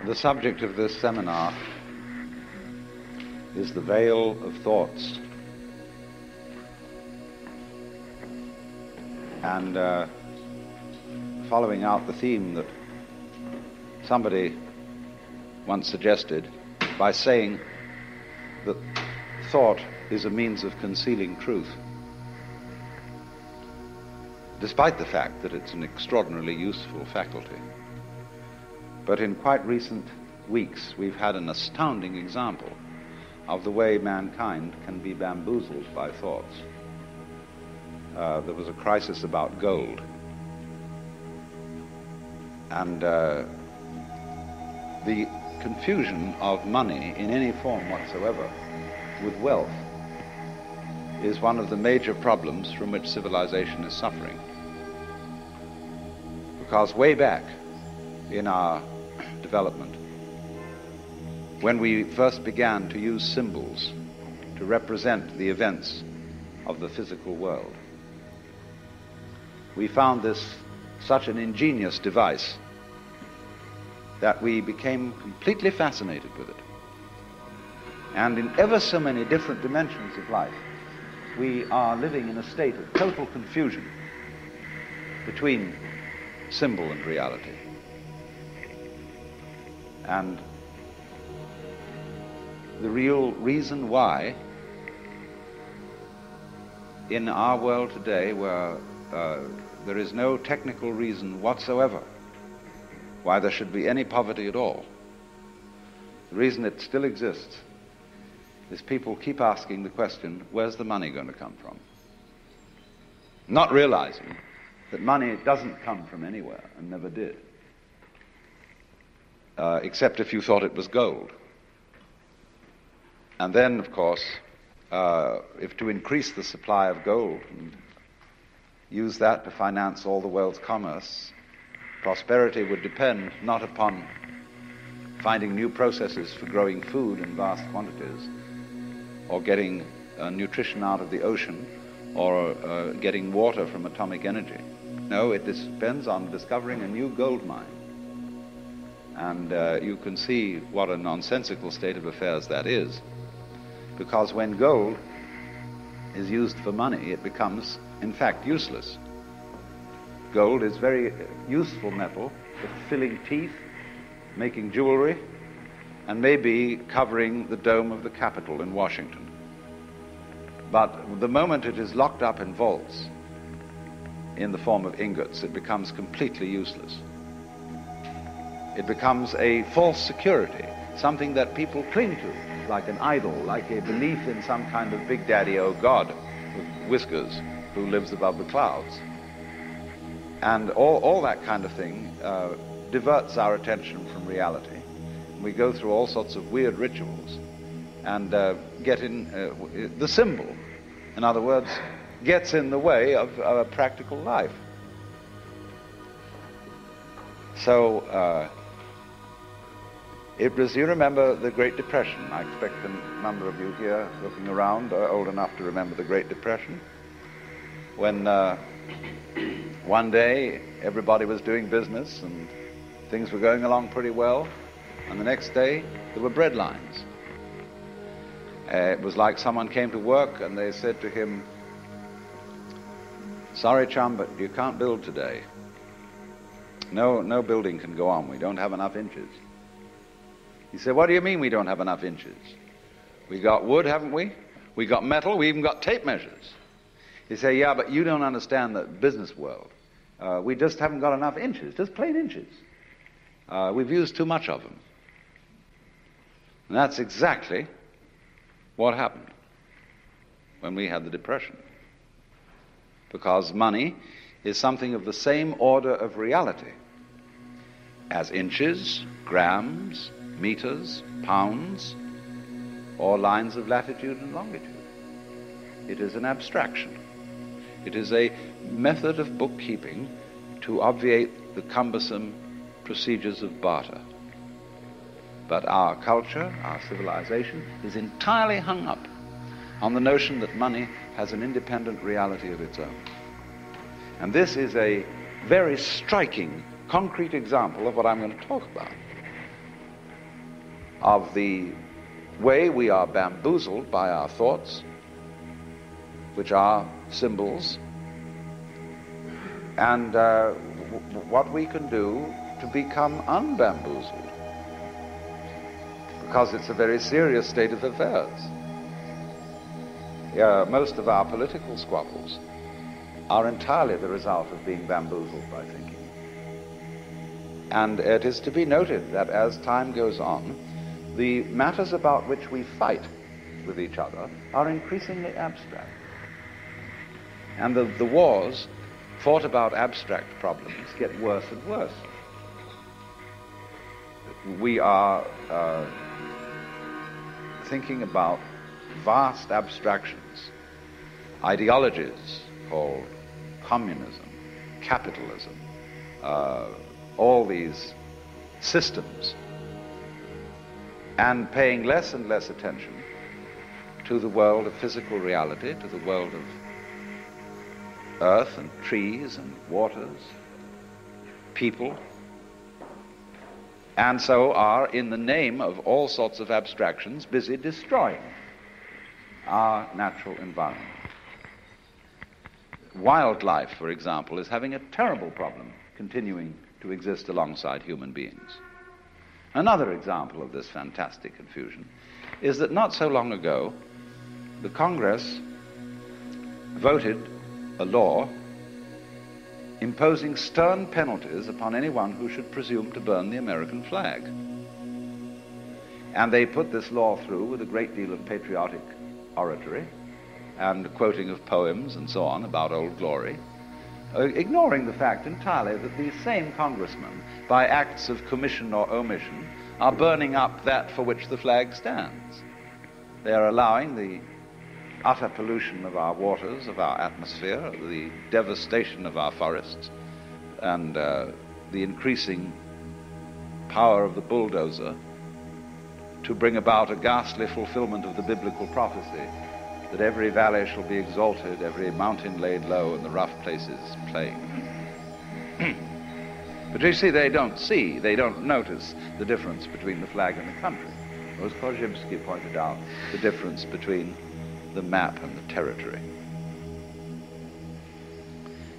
The subject of this seminar is the veil of thoughts. And following out the theme that somebody once suggested by saying that thought is a means of concealing truth, despite the fact that it's an extraordinarily useful faculty. But in quite recent weeks, we've had an astounding example of the way mankind can be bamboozled by thoughts. There was a crisis about gold. And the confusion of money in any form whatsoever with wealth is one of the major problems from which civilization is suffering. Because way back in our development, when we first began to use symbols to represent the events of the physical world, we found this such an ingenious device that we became completely fascinated with it. And in ever so many different dimensions of life, we are living in a state of total confusion between symbol and reality. And the real reason why in our world today, where there is no technical reason whatsoever why there should be any poverty at all, the reason it still exists is people keep asking the question, where's the money going to come from? Not realizing that money doesn't come from anywhere and never did, except if you thought it was gold. And then, of course, if to increase the supply of gold and use that to finance all the world's commerce, prosperity would depend not upon finding new processes for growing food in vast quantities, or getting nutrition out of the ocean, or getting water from atomic energy. No, it depends on discovering a new gold mine. And you can see what a nonsensical state of affairs that is, because when gold is used for money, it becomes, in fact, useless. Gold is very useful metal for filling teeth, making jewelry, and maybe covering the dome of the Capitol in Washington. But the moment it is locked up in vaults in the form of ingots, it becomes completely useless. It becomes a false security, something that people cling to, like an idol, like a belief in some kind of big daddy, oh God, with whiskers, who lives above the clouds. And all that kind of thing diverts our attention from reality. We go through all sorts of weird rituals and get in the symbol, in other words, gets in the way of a practical life. So it was, you remember the Great Depression. I expect a number of you here looking around are old enough to remember the Great Depression, when one day everybody was doing business and things were going along pretty well, and the next day there were bread lines. It was like someone came to work and they said to him, sorry chum, but you can't build today. No building can go on, we don't have enough inches. He said, what do you mean we don't have enough inches? We got wood, haven't we? We got metal, we even got tape measures. He said, yeah, but you don't understand the business world. We just haven't got enough inches, just plain inches. We've used too much of them. And that's exactly what happened when we had the Depression. Because money is something of the same order of reality as inches, grams, meters, pounds, or lines of latitude and longitude. It is an abstraction. It is a method of bookkeeping to obviate the cumbersome procedures of barter. But our culture, our civilization, is entirely hung up on the notion that money has an independent reality of its own. And this is a very striking, concrete example of what I'm going to talk about. of the way we are bamboozled by our thoughts, which are symbols, and what we can do to become unbamboozled, because it's a very serious state of affairs. Most of our political squabbles are entirely the result of being bamboozled by thinking. And it is to be noted that as time goes on, the matters about which we fight with each other are increasingly abstract. And the wars fought about abstract problems get worse and worse. We are thinking about vast abstractions, ideologies called communism, capitalism, all these systems, and paying less and less attention to the world of physical reality, to the world of earth and trees and waters, people, and so are, in the name of all sorts of abstractions, busy destroying our natural environment. Wildlife, for example, is having a terrible problem continuing to exist alongside human beings. Another example of this fantastic confusion is that not so long ago, the Congress voted a law imposing stern penalties upon anyone who should presume to burn the American flag. And they put this law through with a great deal of patriotic oratory and quoting of poems and so on about Old Glory, ignoring the fact entirely that these same congressmen, by acts of commission or omission, are burning up that for which the flag stands. They are allowing the utter pollution of our waters, of our atmosphere, the devastation of our forests, and the increasing power of the bulldozer to bring about a ghastly fulfillment of the biblical prophecy that every valley shall be exalted, every mountain laid low, and the rough places plain. But you see, they don't notice the difference between the flag and the country. As Korzybski pointed out, the difference between the map and the territory.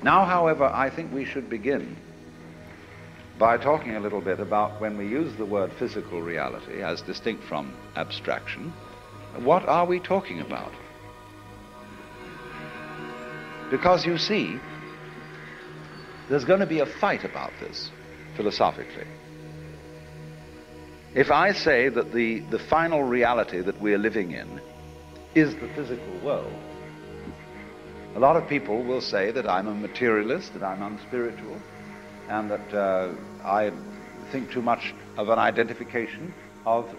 Now, however, I think we should begin by talking a little bit about, when we use the word physical reality as distinct from abstraction, what are we talking about? Because you see, there's going to be a fight about this, philosophically. If I say that the final reality that we're living in is the physical world, a lot of people will say that I'm a materialist, that I'm unspiritual, and that I think too much of an identification of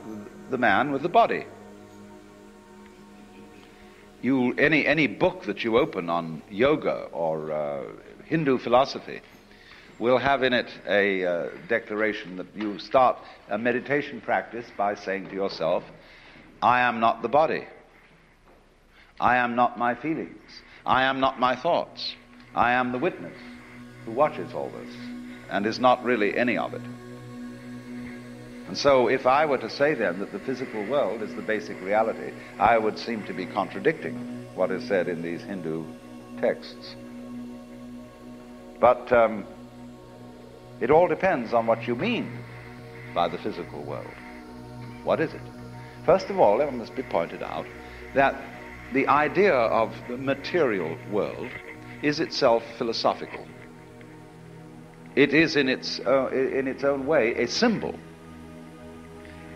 the man with the body. Any book that you open on yoga or Hindu philosophy will have in it a declaration that you start a meditation practice by saying to yourself, I am not the body. I am not my feelings. I am not my thoughts. I am the witness who watches all this and is not really any of it. And so if I were to say then that the physical world is the basic reality, I would seem to be contradicting what is said in these Hindu texts. But it all depends on what you mean by the physical world. What is it? First of all, it must be pointed out that the idea of the material world is itself philosophical. It is in its own way a symbol.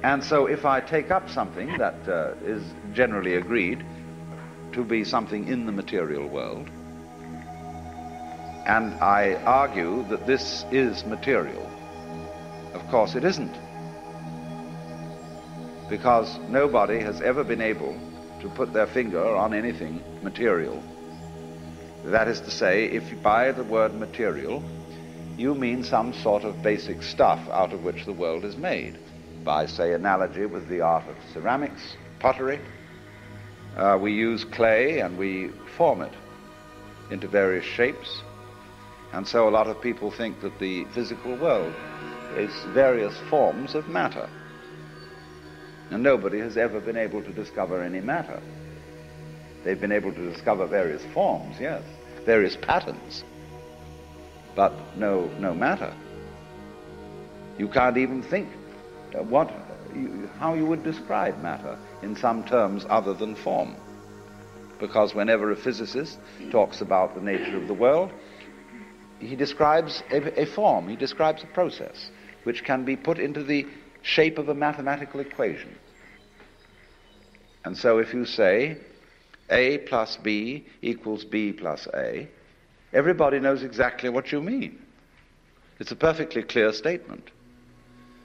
And so if I take up something that is generally agreed to be something in the material world, and I argue that this is material, of course it isn't. Because nobody has ever been able to put their finger on anything material. That is to say, if by the word material you mean some sort of basic stuff out of which the world is made, by, say, analogy with the art of ceramics, pottery, we use clay and we form it into various shapes, and so a lot of people think that the physical world is various forms of matter. And nobody has ever been able to discover any matter. They've been able to discover various forms, yes, various patterns, but no matter. You can't even think how you would describe matter in some terms other than form. Because whenever a physicist talks about the nature of the world, he describes a form, he describes a process, which can be put into the shape of a mathematical equation. And so if you say A plus B equals B plus A, everybody knows exactly what you mean. It's a perfectly clear statement.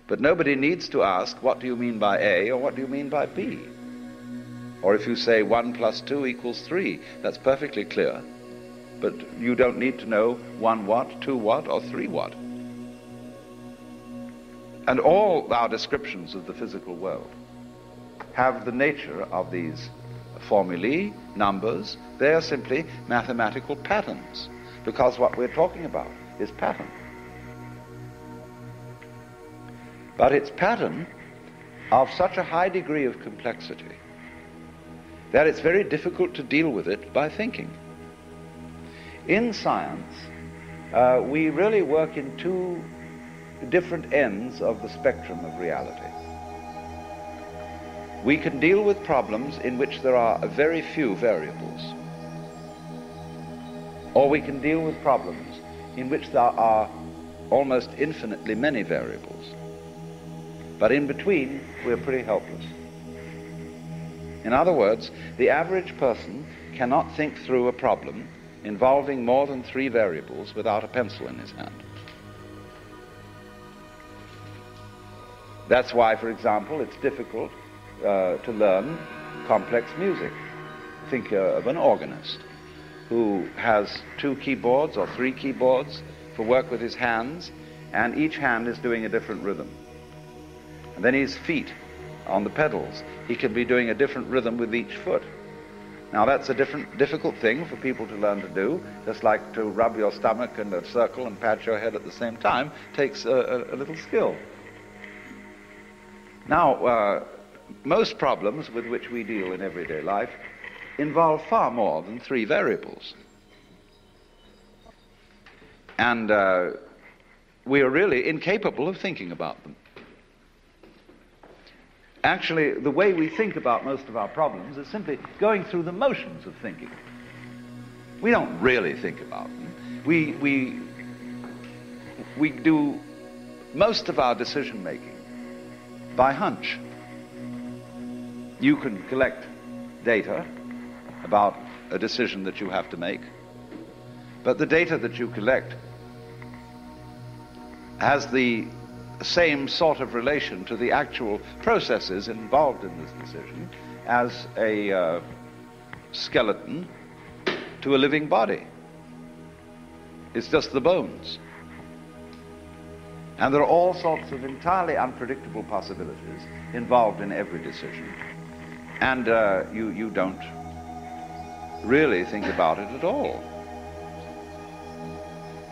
But nobody needs to ask, what do you mean by A or what do you mean by B? Or if you say 1 plus 2 equals 3, that's perfectly clear. But you don't need to know 1 what, 2 what, or 3 what. And all our descriptions of the physical world have the nature of these formulae, numbers. They are simply mathematical patterns, because what we're talking about is pattern. But it's pattern of such a high degree of complexity that it's very difficult to deal with it by thinking. In science, we really work in two different ends of the spectrum of reality. We can deal with problems in which there are very few variables, or we can deal with problems in which there are almost infinitely many variables. But in between, we're pretty helpless. In other words, the average person cannot think through a problem involving more than 3 variables without a pencil in his hand. That's why, for example, it's difficult to learn complex music. Think of an organist who has 2 keyboards or 3 keyboards for work with his hands, and each hand is doing a different rhythm. And then his feet on the pedals, he can be doing a different rhythm with each foot. Now that's a difficult thing for people to learn to do, just like to rub your stomach in a circle and pat your head at the same time takes a little skill. Now, most problems with which we deal in everyday life involve far more than 3 variables. And we are really incapable of thinking about them. Actually, the way we think about most of our problems is simply going through the motions of thinking. We don't really think about them. We do most of our decision-making by hunch. You can collect data about a decision that you have to make, but the data that you collect has the same sort of relation to the actual processes involved in this decision as a skeleton to a living body. It's just the bones. And there are all sorts of entirely unpredictable possibilities involved in every decision. And you don't really think about it at all.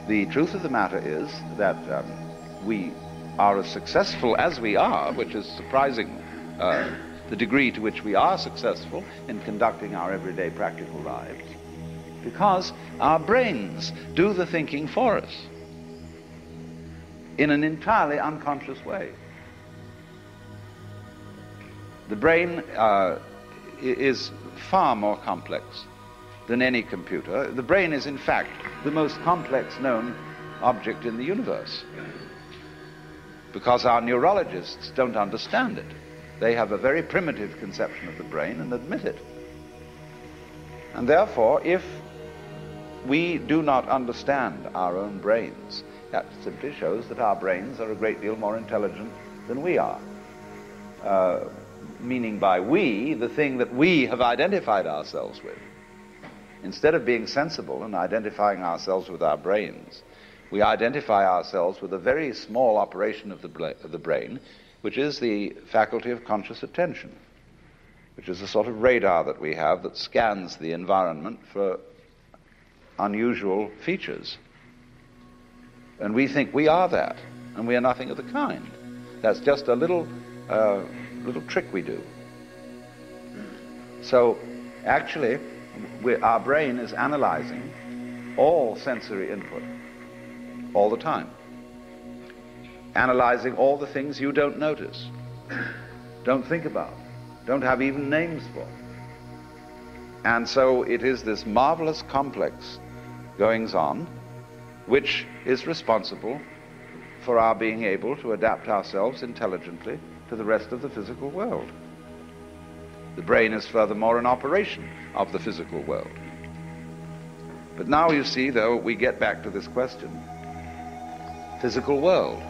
The truth of the matter is that we are as successful as we are, which is surprising, the degree to which we are successful in conducting our everyday practical lives, because our brains do the thinking for us in an entirely unconscious way. The brain is far more complex than any computer. The brain is, in fact, the most complex known object in the universe, because our neurologists don't understand it. They have a very primitive conception of the brain and admit it. And therefore, if we do not understand our own brains, that simply shows that our brains are a great deal more intelligent than we are. Meaning by we, the thing that we have identified ourselves with. Instead of being sensible and identifying ourselves with our brains, we identify ourselves with a very small operation of the brain, which is the faculty of conscious attention, which is a sort of radar that we have that scans the environment for unusual features. And we think we are that, and we are nothing of the kind. That's just a little little trick we do. So actually, our brain is analyzing all sensory input all the time, analyzing all the things you don't notice, don't think about, don't have even names for. And so it is this marvelous complex goings on which is responsible for our being able to adapt ourselves intelligently to the rest of the physical world. The brain is furthermore an operation of the physical world. But now you see, though, we get back to this question. Physical world.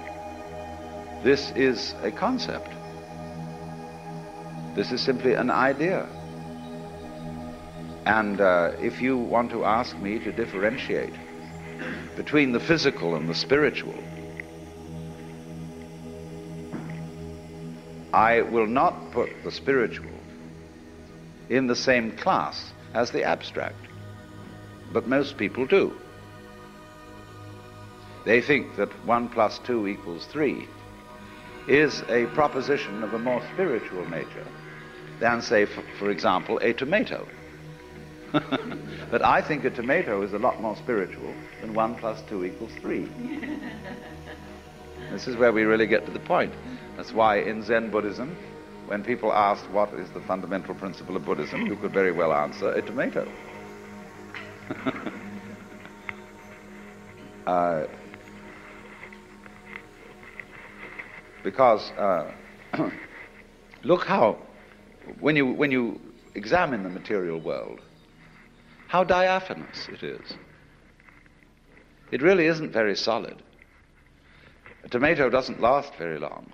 This is a concept. This is simply an idea. And if you want to ask me to differentiate between the physical and the spiritual, I will not put the spiritual in the same class as the abstract, but most people do. They think that 1 + 2 = 3 is a proposition of a more spiritual nature than, say, for example, a tomato. But I think a tomato is a lot more spiritual than 1 + 2 = 3. This is where we really get to the point. That's why in Zen Buddhism, when people ask what is the fundamental principle of Buddhism, you could very well answer a tomato. Because look how, when you examine the material world, how diaphanous it is. It really isn't very solid. A tomato doesn't last very long.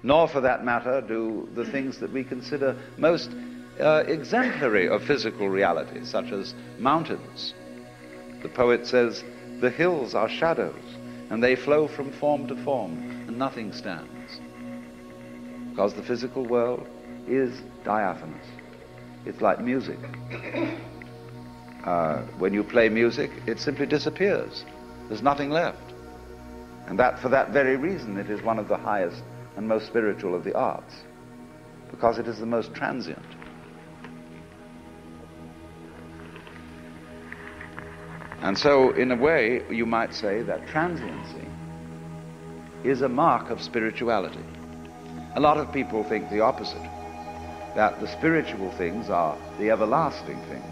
Nor, for that matter, do the things that we consider most exemplary of physical reality, such as mountains. The poet says, "The hills are shadows, and they flow from form to form, and nothing stands." Because the physical world is diaphanous. It's like music. When you play music, it simply disappears. There's nothing left. And that, for that very reason, it is one of the highest and most spiritual of the arts, because it is the most transient. And so, in a way, you might say that transiency is a mark of spirituality. A lot of people think the opposite, that the spiritual things are the everlasting things.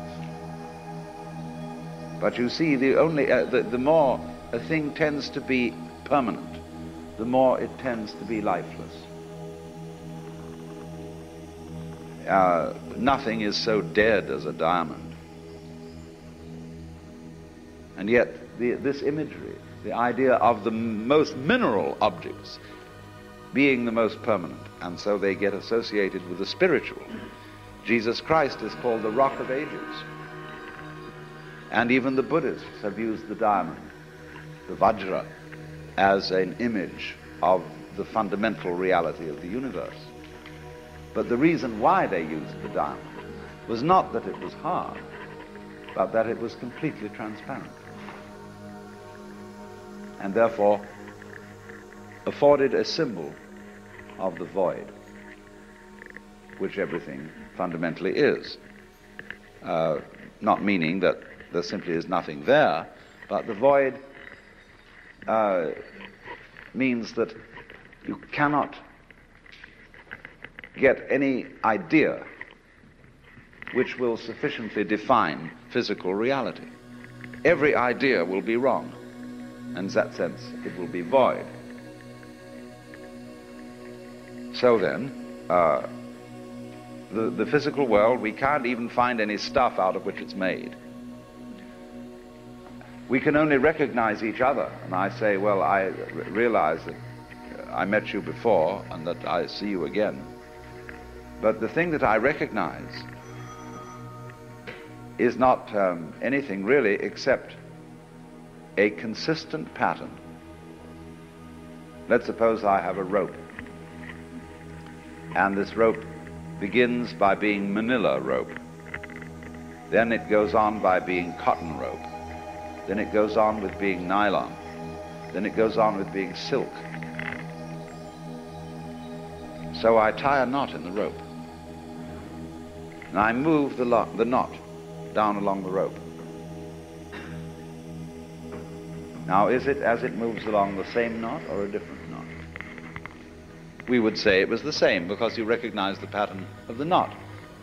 But you see, the more a thing tends to be permanent, the more it tends to be lifeless. Nothing is so dead as a diamond. And yet, this imagery, the idea of the most mineral objects being the most permanent, and so they get associated with the spiritual. Jesus Christ is called the Rock of Ages. And even the Buddhists have used the diamond, the Vajra, as an image of the fundamental reality of the universe. But the reason why they used the diamond was not that it was hard, but that it was completely transparent, and therefore afforded a symbol of the void, which everything fundamentally is. Not meaning that there simply is nothing there, but the void means that you cannot get any idea which will sufficiently define physical reality. Every idea will be wrong, and in that sense it will be void. So then, the physical world, we can't even find any stuff out of which it's made. We can only recognize each other, and I say, well, I realize that I met you before and that I see you again. But the thing that I recognize is not anything really except a consistent pattern. Let's suppose I have a rope, and this rope begins by being manila rope. Then it goes on by being cotton rope. Then it goes on with being nylon. Then it goes on with being silk. So I tie a knot in the rope, and I move the knot down along the rope. Now, is it, as it moves along, the same knot or a different knot? We would say it was the same, because you recognize the pattern of the knot.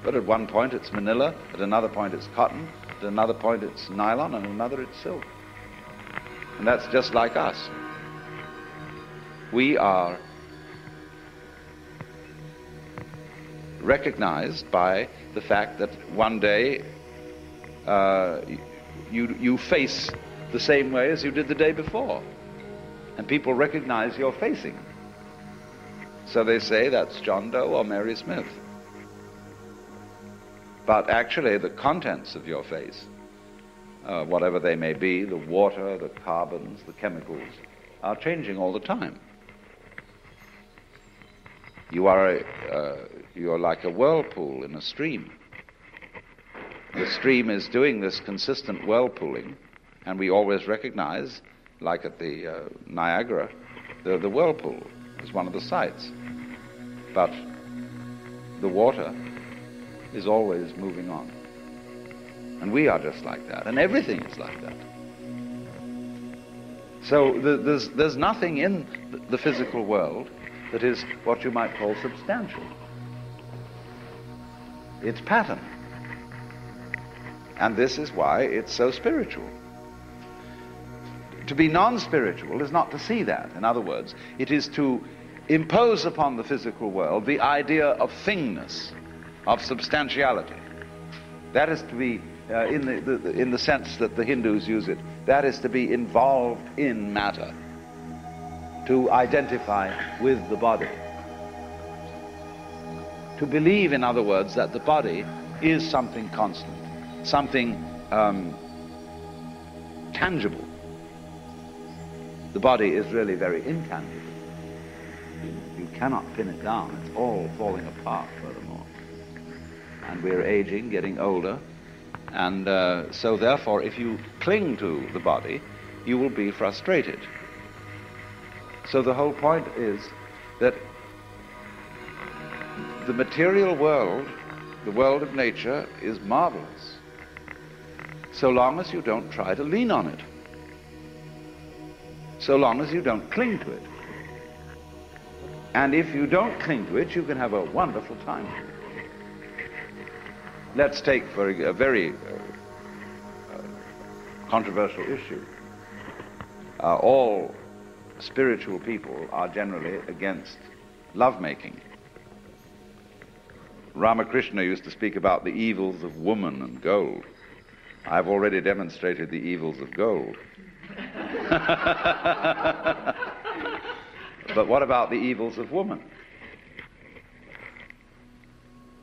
But at one point it's manila, at another point it's cotton, at another point it's nylon, and another it's silk. And that's just like us. We are recognized by the fact that one day you face the same way as you did the day before, and people recognize your facing. So they say that's John Doe or Mary Smith. But actually the contents of your face, whatever they may be, the water, the carbons, the chemicals, are changing all the time. You're like a whirlpool in a stream. The stream is doing this consistent whirlpooling, and we always recognize, like at the Niagara, the whirlpool is one of the sights. But the water is always moving on. And we are just like that, and everything is like that. So there's nothing in the physical world that is what you might call substantial. It's pattern. And this is why it's so spiritual. To be non-spiritual is not to see that. In other words, it is to impose upon the physical world the idea of thingness, of substantiality. That is to be, in the sense that the Hindus use it, that is to be involved in matter, to identify with the body. To believe, in other words, that the body is something constant, something tangible. The body is really very intangible. You cannot pin it down. It's all falling apart, furthermore. And we're aging, getting older, and so therefore, if you cling to the body, you will be frustrated. So the whole point is that the material world, the world of nature, is marvelous, so long as you don't try to lean on it, so long as you don't cling to it. And if you don't cling to it, you can have a wonderful time. Let's take for a very controversial issue. All spiritual people are generally against lovemaking. Ramakrishna used to speak about the evils of woman and gold. I've already demonstrated the evils of gold. But what about the evils of woman?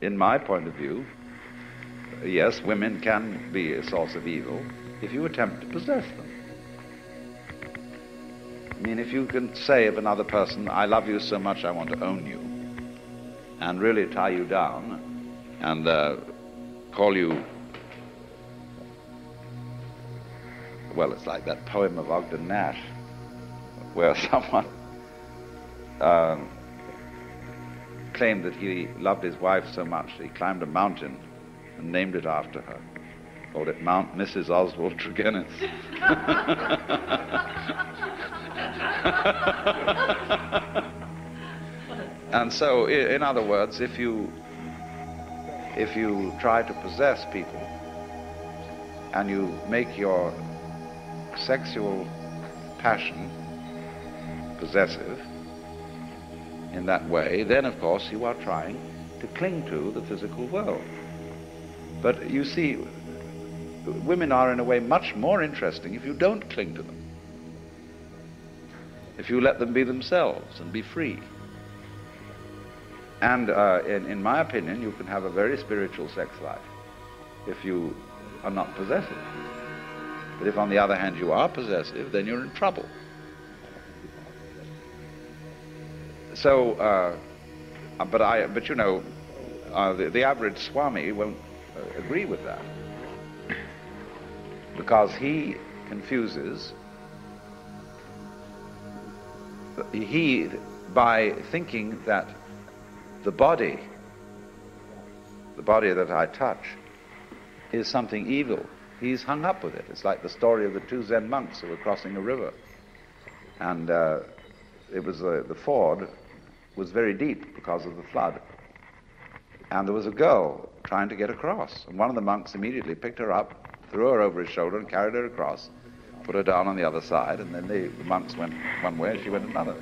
In my point of view, yes, women can be a source of evil if you attempt to possess them. I mean, if you can say of another person, I love you so much I want to own you, and really tie you down and call you, well, it's like that poem of Ogden Nash, where someone claimed that he loved his wife so much that he climbed a mountain and named it after her. Called it Mount Mrs. Oswald Tregennis. And so, in other words, if you try to possess people and you make your sexual passion possessive in that way, then of course you are trying to cling to the physical world. But you see, women are in a way much more interesting if you don't cling to them, if you let them be themselves and be free. And in my opinion, you can have a very spiritual sex life if you are not possessive. But if on the other hand you are possessive, then you're in trouble. So, but you know, the average Swami won't agree with that, because he confuses, by thinking that the body that I touch, is something evil. He's hung up with it. It's like the story of the two Zen monks who were crossing a river. And it was the ford was very deep because of the flood. And there was a girl trying to get across. And one of the monks immediately picked her up, threw her over his shoulder and carried her across, put her down on the other side, and then the monks went one way and she went another.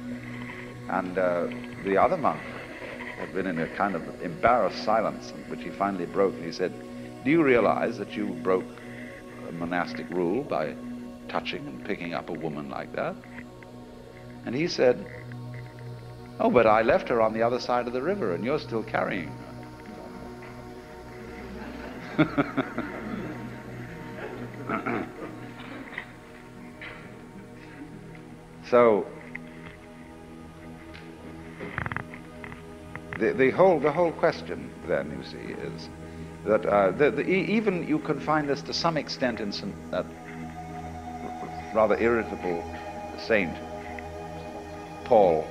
And the other monk had been in a kind of embarrassed silence, which he finally broke, and he said, "Do you realize that you broke a monastic rule by touching and picking up a woman like that?" And he said, "Oh, but I left her on the other side of the river and you're still carrying her." So the whole question then, you see, is that even you can find this to some extent in that rather irritable Saint Paul,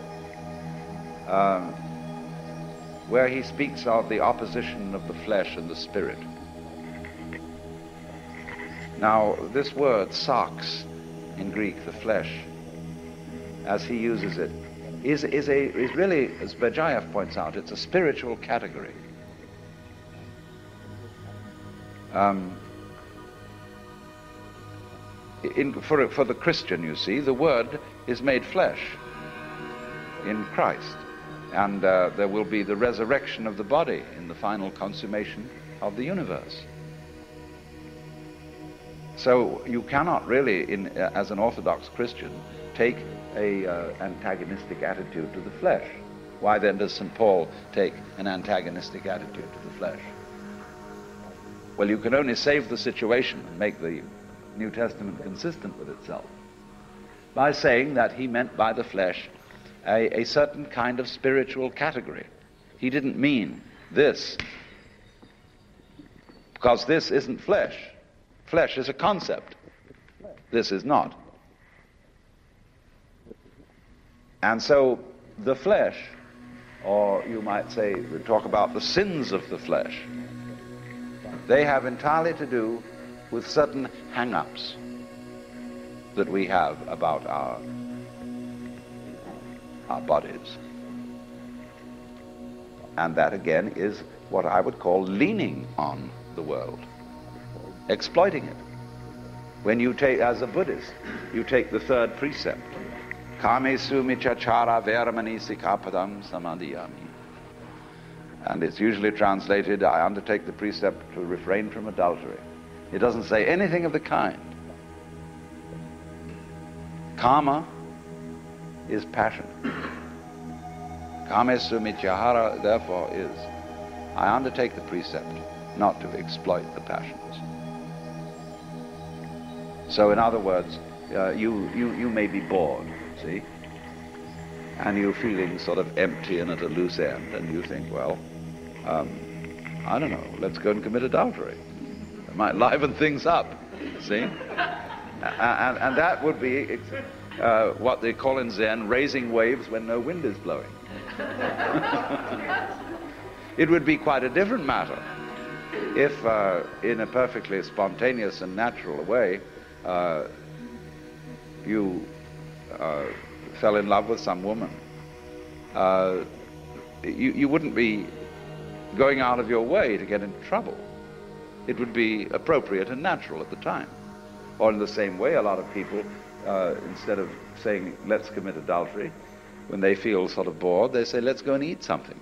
where he speaks of the opposition of the flesh and the spirit. Now, this word sarx in Greek, the flesh, as he uses it, is really, as Berjayev points out, it's a spiritual category. For the Christian, you see, the Word is made flesh in Christ, and there will be the resurrection of the body in the final consummation of the universe. So you cannot really, as an Orthodox Christian, take a antagonistic attitude to the flesh. Why then does St. Paul take an antagonistic attitude to the flesh? Well, you can only save the situation and make the New Testament consistent with itself by saying that he meant by the flesh a certain kind of spiritual category. He didn't mean this, because this isn't flesh. Flesh is a concept. This is not. And so the flesh, or you might say, we talk about the sins of the flesh, they have entirely to do with certain hang-ups that we have about our bodies. And that again is what I would call leaning on the world, exploiting it. When you take, as a Buddhist, you take the third precept, Kame sumichachara veramani sikapadam samadhiyami. And it's usually translated, I undertake the precept to refrain from adultery. It doesn't say anything of the kind. Kama is passion. Kame sumichahara, therefore, is, I undertake the precept not to exploit the passions. So in other words, you may be bored, see? And you're feeling sort of empty and at a loose end, and you think, well, I don't know, let's go and commit adultery. It might liven things up, see? And that would be what they call in Zen, raising waves when no wind is blowing. It would be quite a different matter if, in a perfectly spontaneous and natural way, you fell in love with some woman. You wouldn't be going out of your way to get into trouble. It would be appropriate and natural at the time. Or in the same way, a lot of people, instead of saying, let's commit adultery, when they feel sort of bored, they say, let's go and eat something.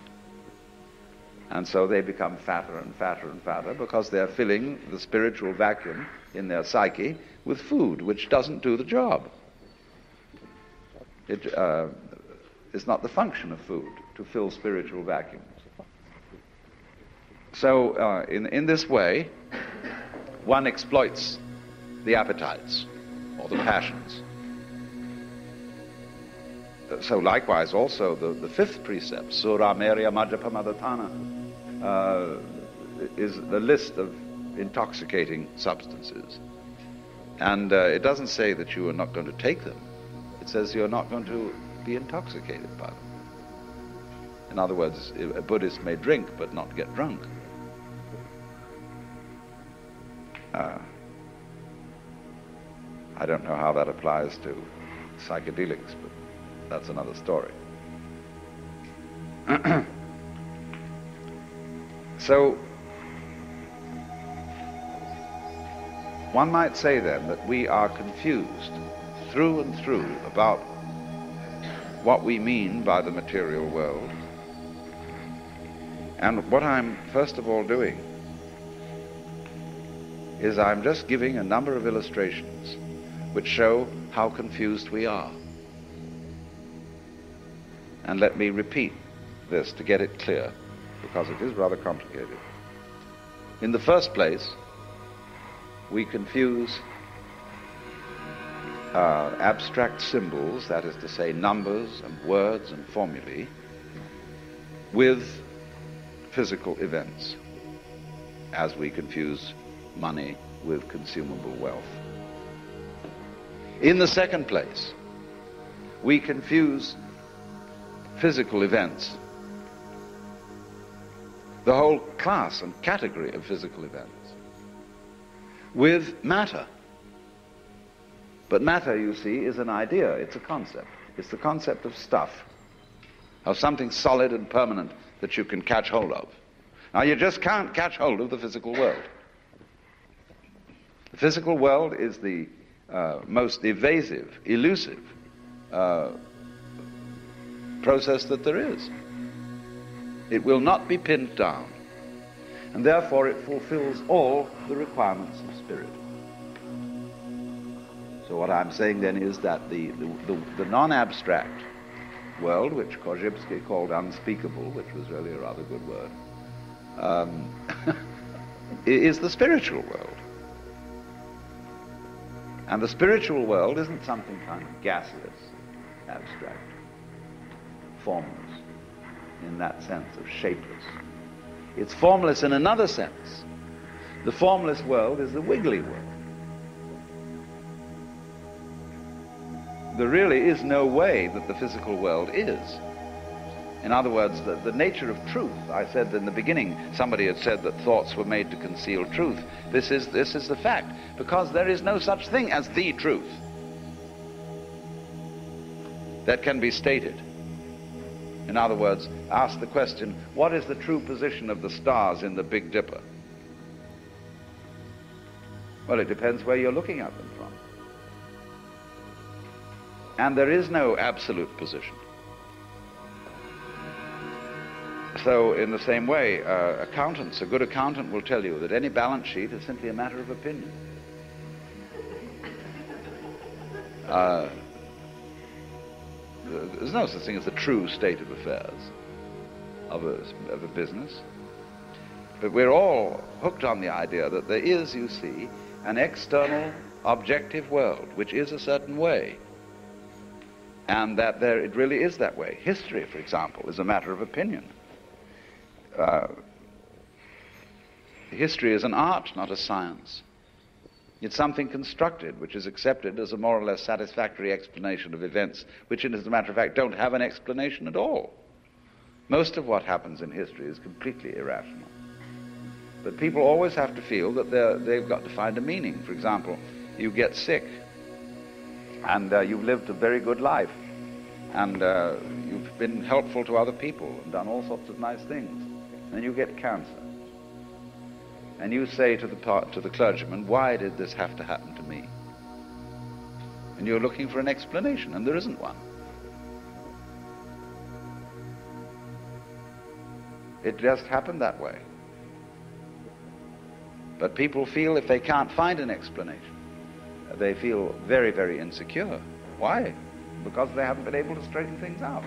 And so they become fatter and fatter and fatter because they're filling the spiritual vacuum in their psyche with food, which doesn't do the job. It is not the function of food to fill spiritual vacuums. So in this way, one exploits the appetites or the passions. So likewise also the fifth precept, Sura Merya Majapamadatana, is the list of intoxicating substances. And it doesn't say that you are not going to take them. It says you're not going to be intoxicated by them. In other words, a Buddhist may drink but not get drunk. I don't know how that applies to psychedelics, but that's another story. So, one might say then that we are confused through and through about what we mean by the material world. And what I'm first of all doing is I'm just giving a number of illustrations which show how confused we are. And let me repeat this to get it clear, because it is rather complicated. In the first place, we confuse abstract symbols, that is to say numbers and words and formulae, with physical events, as we confuse money with consumable wealth. In the second place, we confuse physical events, the whole class and category of physical events, with matter. But matter, you see, is an idea, it's a concept. It's the concept of stuff, of something solid and permanent that you can catch hold of. Now, you just can't catch hold of the physical world. The physical world is the most evasive, elusive process that there is. It will not be pinned down, and therefore it fulfills all the requirements of spirit. So what I'm saying then is that the non-abstract world, which Korzybski called unspeakable, which was really a rather good word, is the spiritual world. And the spiritual world isn't something kind of gaseous, abstract, formless, in that sense of shapeless. It's formless in another sense. The formless world is the wiggly world. There really is no way that the physical world is. In other words, the nature of truth, I said in the beginning, somebody had said that thoughts were made to conceal truth. This is the fact, because there is no such thing as the truth that can be stated. In other words, ask the question, what is the true position of the stars in the Big Dipper? Well, it depends where you're looking at them from. And there is no absolute position. So in the same way, accountants, a good accountant will tell you that any balance sheet is simply a matter of opinion. There's no such thing as the true state of affairs of a business. But we're all hooked on the idea that there is, you see, an external objective world which is a certain way, and that it really is that way. History, for example, is a matter of opinion. History is an art, not a science. It's something constructed, which is accepted as a more or less satisfactory explanation of events, which, as a matter of fact, don't have an explanation at all. Most of what happens in history is completely irrational. But people always have to feel that they've got to find a meaning. For example, you get sick, and you've lived a very good life, and you've been helpful to other people and done all sorts of nice things. And you get cancer. And you say to the clergyman, why did this have to happen to me? And you're looking for an explanation, and there isn't one. It just happened that way. But people feel if they can't find an explanation, they feel very, very insecure. Why? Because they haven't been able to straighten things out.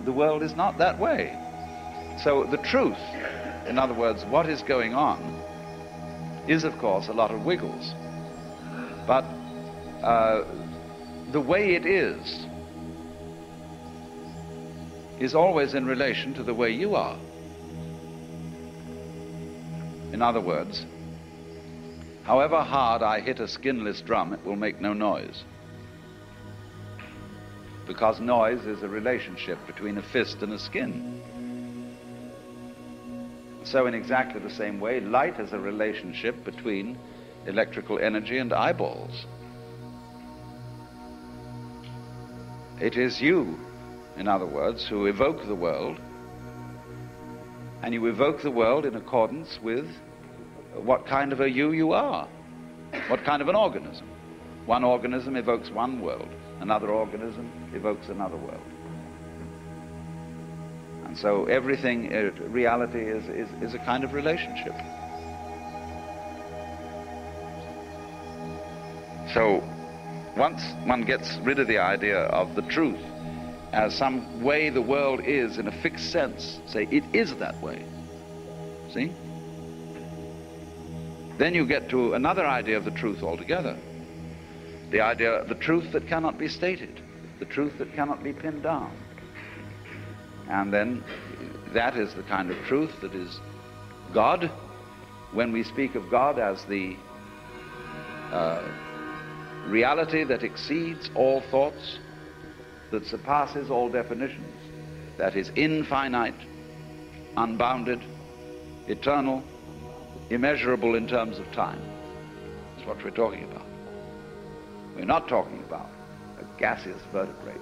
The world is not that way. So the truth, in other words, what is going on, is of course a lot of wiggles. But the way it is always in relation to the way you are. In other words, however hard I hit a skinless drum, it will make no noise. because noise is a relationship between a fist and a skin. So in exactly the same way, light is a relationship between electrical energy and eyeballs. It is you, in other words, who evoke the world, and you evoke the world in accordance with what kind of a you are, what kind of an organism. One organism evokes one world, another organism evokes another world. And so everything, reality is a kind of relationship. So once one gets rid of the idea of the truth as some way the world is in a fixed sense, say it is that way, see? Then you get to another idea of the truth altogether. The idea of the truth that cannot be stated, the truth that cannot be pinned down. And then that is the kind of truth that is God. When we speak of God as the reality that exceeds all thoughts, that surpasses all definitions, that is infinite, unbounded, eternal, immeasurable in terms of time. That's what we're talking about. We're not talking about a gaseous vertebrate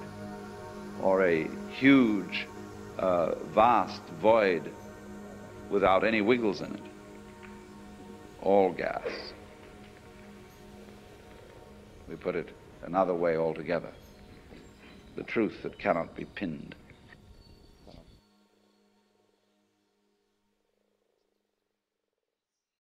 or a huge, vast void without any wiggles in it. All gas. We put it another way altogether. The truth that cannot be pinned.